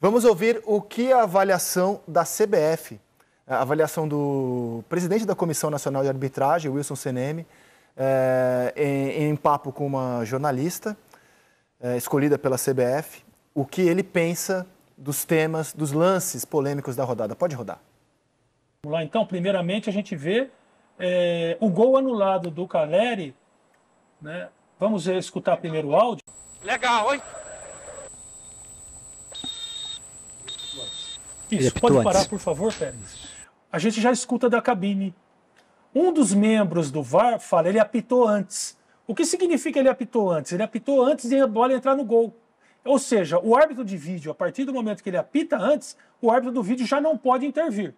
Vamos ouvir o que a avaliação da CBF, a avaliação do presidente da Comissão Nacional de Arbitragem, Wilson Seneme, em papo com uma jornalista escolhida pela CBF, o que ele pensa dos temas, dos lances polêmicos da rodada. Pode rodar. Vamos lá, então, primeiramente a gente vê o gol anulado do Caleri, né? Vamos escutar primeiro o áudio. Legal, hein? Isso, pode parar, por favor, Pérez. A gente já escuta da cabine. Um dos membros do VAR fala, ele apitou antes. O que significa ele apitou antes? Ele apitou antes de a bola entrar no gol. Ou seja, o árbitro de vídeo, a partir do momento que ele apita antes, o árbitro do vídeo já não pode intervir.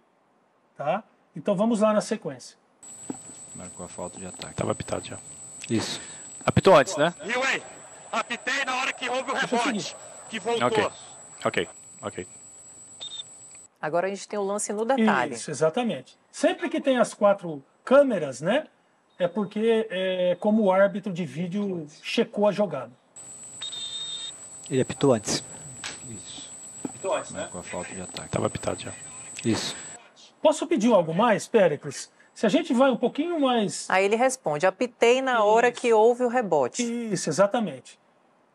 Tá? Então vamos lá na sequência. Marcou a falta de ataque. Estava apitado já. Isso. Apitou antes, né? Viu aí? Apitei na hora que houve o rebote, que voltou. Ok. Agora a gente tem o lance no detalhe. Isso, exatamente. Sempre que tem as 4 câmeras, né? É porque como o árbitro de vídeo checou a jogada. Ele apitou antes. Isso. Apitou antes, né? Marcou a falta de ataque. Estava apitado já. Isso. Posso pedir algo mais, Péricles? Se a gente vai um pouquinho mais... Aí ele responde, apitei na hora que houve o rebote. Isso, exatamente.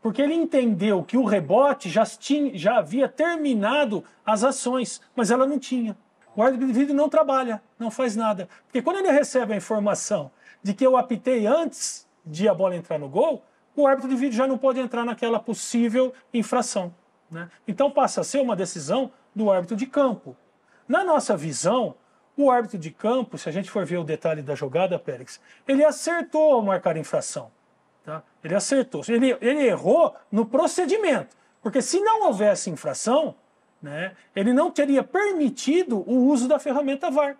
Porque ele entendeu que o rebote já havia terminado as ações, mas ela não tinha. O árbitro de vídeo não trabalha, não faz nada. Porque quando ele recebe a informação de que eu apitei antes de a bola entrar no gol, o árbitro de vídeo já não pode entrar naquela possível infração, né? Então passa a ser uma decisão do árbitro de campo. Na nossa visão, o árbitro de campo, se a gente for ver o detalhe da jogada, Pérez, ele acertou ao marcar a infração. Tá? Ele acertou. Ele errou no procedimento. Porque se não houvesse infração, né, ele não teria permitido o uso da ferramenta VAR.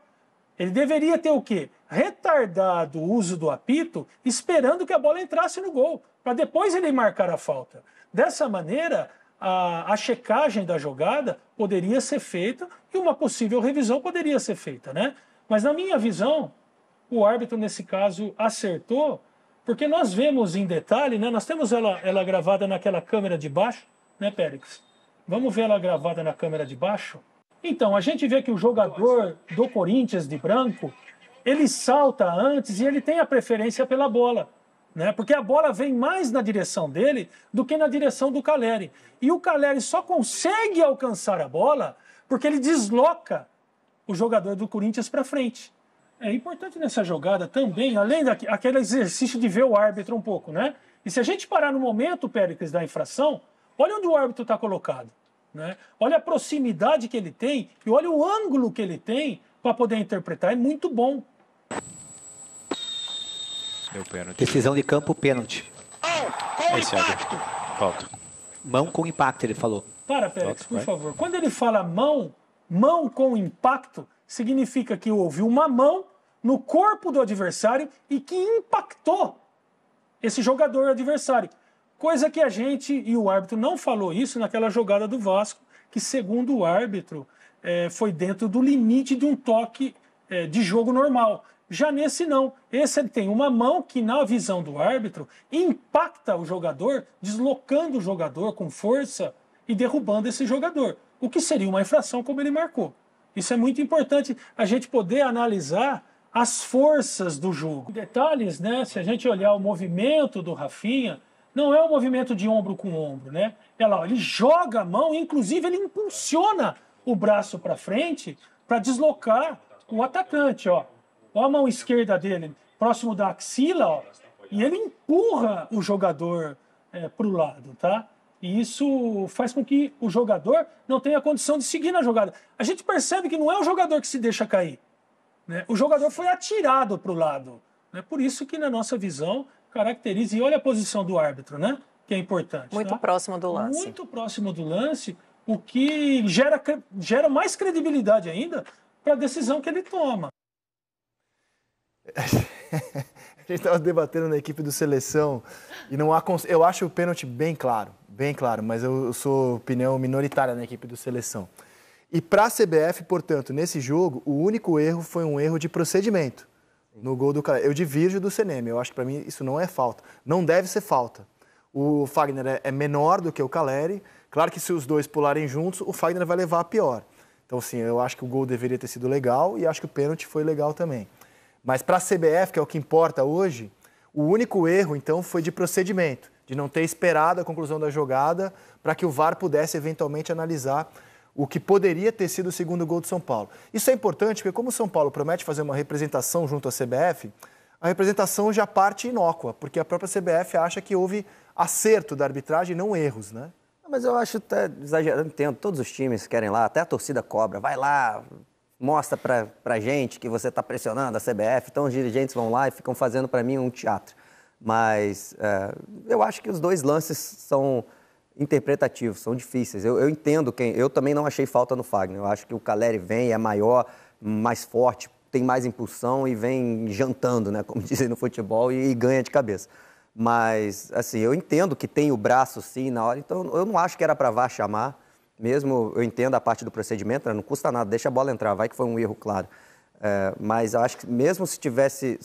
Ele deveria ter o quê? Retardado o uso do apito, esperando que a bola entrasse no gol, para depois ele marcar a falta. Dessa maneira, a checagem da jogada poderia ser feita e uma possível revisão poderia ser feita, né? Mas na minha visão, o árbitro nesse caso acertou, porque nós vemos em detalhe, né? Nós temos ela gravada naquela câmera de baixo, né, Pérez? Vamos ver ela gravada na câmera de baixo? Então, a gente vê que o jogador do Corinthians de branco, ele salta antes e ele tem a preferência pela bola, né? Porque a bola vem mais na direção dele do que na direção do Caleri. E o Caleri só consegue alcançar a bola porque ele desloca o jogador do Corinthians para frente. É importante nessa jogada também, além daquele exercício de ver o árbitro um pouco, né? E se a gente parar no momento, Péricles, da infração, olha onde o árbitro está colocado, né? Olha a proximidade que ele tem e olha o ângulo que ele tem para poder interpretar. É muito bom. Deu pênalti. Decisão de campo, pênalti. Com impacto. Falta. Mão com impacto, ele falou. Para, Pérez, por favor. Quando ele fala mão com impacto, significa que houve uma mão no corpo do adversário e que impactou esse jogador adversário. Coisa que a gente e o árbitro não falou isso naquela jogada do Vasco, que segundo o árbitro foi dentro do limite de um toque de jogo normal. Já nesse não. Esse ele tem uma mão que, na visão do árbitro, impacta o jogador, deslocando o jogador com força e derrubando esse jogador. O que seria uma infração como ele marcou. Isso é muito importante a gente poder analisar as forças do jogo. Detalhes, né? Se a gente olhar o movimento do Rafinha, não é um movimento de ombro com ombro, né? Ele joga a mão, inclusive ele impulsiona o braço para frente para deslocar o atacante, ó. Olha a mão esquerda dele, próximo da axila, ó, e ele empurra o jogador para o lado, tá? E isso faz com que o jogador não tenha condição de seguir na jogada. A gente percebe que não é o jogador que se deixa cair, né? O jogador foi atirado para o lado. Né? Por isso que, na nossa visão, caracteriza, e olha a posição do árbitro, né? Que é importante. Muito tá? próximo do lance. Muito próximo do lance, o que gera mais credibilidade ainda para a decisão que ele toma. A gente estava debatendo na equipe do Seleção e não há... Eu acho o pênalti bem claro, mas eu sou opinião minoritária na equipe do Seleção. E para a CBF, portanto, nesse jogo, o único erro foi um erro de procedimento no gol do Caleri. Eu divirjo do Seneme, eu acho que para mim isso não é falta, não deve ser falta. O Fagner é menor do que o Calleri. Claro que se os dois pularem juntos, o Fagner vai levar a pior. Então, assim, eu acho que o gol deveria ter sido legal e acho que o pênalti foi legal também. Mas para a CBF, que é o que importa hoje, o único erro, então, foi de procedimento, de não ter esperado a conclusão da jogada para que o VAR pudesse eventualmente analisar o que poderia ter sido o segundo gol do São Paulo. Isso é importante porque, como o São Paulo promete fazer uma representação junto à CBF, a representação já parte inócua, porque a própria CBF acha que houve acerto da arbitragem e não erros, né? Mas eu acho até exagerado, entendo, todos os times querem lá, até a torcida cobra, vai lá, mostra pra gente que você está pressionando a CBF, então os dirigentes vão lá e ficam fazendo para mim um teatro. Mas eu acho que os dois lances são interpretativos, são difíceis. Eu entendo eu também não achei falta no Fagner, eu acho que o Calleri vem, é maior, mais forte, tem mais impulsão e vem jantando, né, como dizem no futebol, e ganha de cabeça. Mas, assim, eu entendo que tem o braço, sim, na hora, então eu não acho que era para VAR chamar, mesmo eu entendo a parte do procedimento, né, não custa nada, deixa a bola entrar, vai que foi um erro, claro. Mas eu acho que mesmo se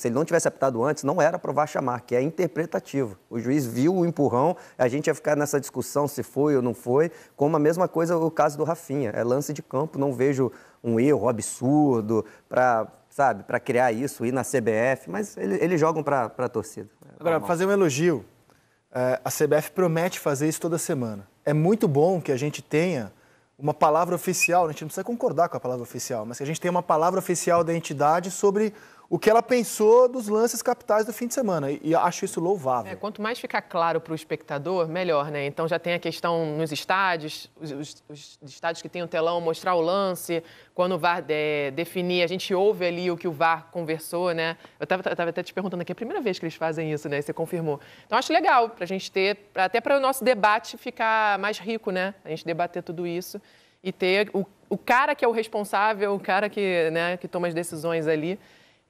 ele não tivesse apitado antes, não era para o VAR chamar, que é interpretativo. O juiz viu o empurrão, a gente ia ficar nessa discussão se foi ou não foi, como a mesma coisa o caso do Rafinha, é lance de campo, não vejo um erro absurdo para criar isso, ir na CBF, mas eles jogam para a torcida. Agora, fazer um elogio, a CBF promete fazer isso toda semana. É muito bom que a gente tenha uma palavra oficial, a gente não precisa concordar com a palavra oficial, mas que a gente tenha uma palavra oficial da entidade sobre o que ela pensou dos lances capitais do fim de semana, e acho isso louvável. Quanto mais ficar claro para o espectador, melhor, né? Então já tem a questão nos estádios, os estádios que tem o telão, mostrar o lance, quando o VAR definir, a gente ouve ali o que o VAR conversou, né? Eu estava até te perguntando aqui, é a primeira vez que eles fazem isso, né? Você confirmou. Então acho legal para a gente ter, até para o nosso debate ficar mais rico, né? A gente debater tudo isso e ter o cara que é o responsável, o cara que, né, que toma as decisões ali,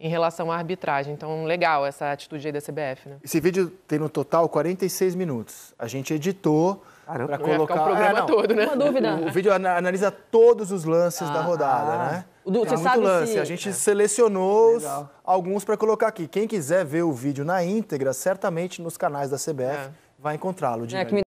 em relação à arbitragem. Então, legal essa atitude aí da CBF, né? Esse vídeo tem no total 46 minutos. A gente editou para colocar... o programa todo, né? Uma dúvida. O vídeo analisa todos os lances da rodada, né? Você sabe lance. se... A gente selecionou alguns para colocar aqui. Quem quiser ver o vídeo na íntegra, certamente nos canais da CBF vai encontrá-lo.